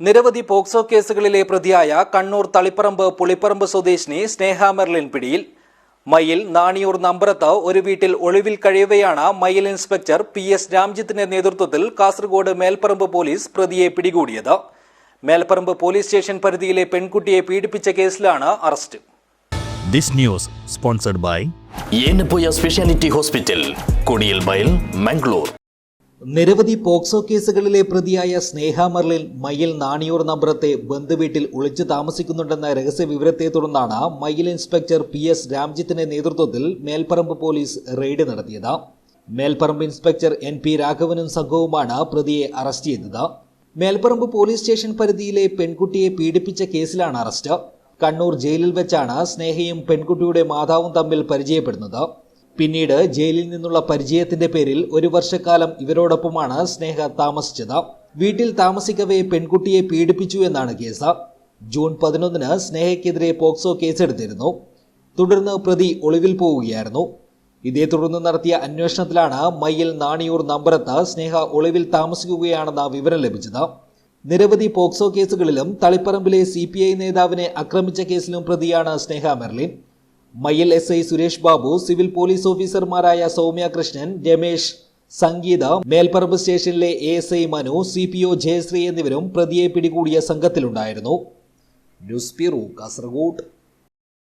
നിരവധി പോക്സോ കേസുകളിലെ പ്രതിയായ കണ്ണൂർ തളിപ്പറമ്പ് പുളിപ്പറമ്പ് സ്വദേശിനി സ്നേഹ മെർലിൻ പിടിയിൽ. മയിൽ നാണിയൂർ നമ്പറത്ത് ഒരു വീട്ടിൽ ഒളിവിൽ കഴിയവെയാണ് മയിൽ ഇൻസ്പെക്ടർ PS രാംജിത്തിന്റെ നേതൃത്വത്തിൽ കാസർഗോഡ് മേൽപ്പറമ്പ് പോലീസ് പ്രതിയെ പിടികൂടിയത്. മേൽപ്പറമ്പ് പോലീസ് സ്റ്റേഷൻ പരിധിയിലെ പെൺകുട്ടിയെ പീഡിപ്പിച്ച കേസിലാണ് arrest. This news sponsored by Yenappoya Speciality Hospital, Kodiyalbayal, Mangalore. നിരവധി പോക്സോ കേസുകളിലെ പ്രതിയായ സ്നേഹ മെർലിൻ മയിൽ നാണിയൂർ നമ്പറത്തെ ബന്ധുവീട്ടിൽ ഒളിച്ചു താമസിക്കുന്നുണ്ടെന്ന രഹസ്യ വിവരത്തെ തുടർന്നാണ് മയിൽ ഇൻസ്പെക്ടർ PS രാംജിത്തിന്റെ നേതൃത്വത്തിൽ മേൽപ്പറമ്പ് പോലീസ് റെയ്ഡ് നടത്തിയത്. മേൽപ്പറമ്പ് ഇൻസ്പെക്ടർ NP രാഘവനും സംഘവുമാണ് പ്രതിയെ അറസ്റ്റ് ചെയ്തത്. മേൽപ്പറമ്പ് പോലീസ് സ്റ്റേഷൻ പരിധിയിലെ പെൺകുട്ടിയെ പീഡിപ്പിച്ച കേസിലാണ് അറസ്റ്റ്. കണ്ണൂർ ജയിലിൽ വെച്ചാണ് സ്നേഹയും പെൺകുട്ടിയുടെ മാതാവും തമ്മിൽ പരിചയപ്പെടുന്നത്. പിന്നീട് ജയിലിൽ നിന്നുള്ള പരിചയത്തിന്റെ പേരിൽ ഒരു വർഷക്കാലം ഇവരോടൊപ്പമാണ് സ്നേഹ താമസിച്ചത്. വീട്ടിൽ താമസിക്കവേ പെൺകുട്ടിയെ പീഡിപ്പിച്ചു എന്നാണ് കേസ്. ജൂൺ 11 സ്നേഹയ്ക്കെതിരെ പോക്സോ കേസെടുത്തിരുന്നു. തുടർന്ന് പ്രതി ഒളിവിൽ പോവുകയായിരുന്നു. ഇതേ തുടർന്ന് നടത്തിയ അന്വേഷണത്തിലാണ് മയിൽ നാണിയൂർ നമ്പറത്ത് സ്നേഹ ഒളിവിൽ താമസിക്കുകയാണെന്ന വിവരം ലഭിച്ചത്. നിരവധി പോക്സോ കേസുകളിലും തളിപ്പറമ്പിലെ CPI നേതാവിനെ ആക്രമിച്ച കേസിലും പ്രതിയാണ് സ്നേഹ മെർലിൻ. മയിൽ SI Suresh Babu, civil police ഓഫീസർമാരായ സൗമ്യ കൃഷ്ണൻ, രമേശ്, സംഗീത, മേൽപ്പറമ്പ് സ്റ്റേഷനിലെ ASI മനു, CPO ജയശ്രീ എന്നിവരും പ്രതിയെ പിടികൂടിയ സംഘത്തിലുണ്ടായിരുന്നു. News bureau, Kasaragod.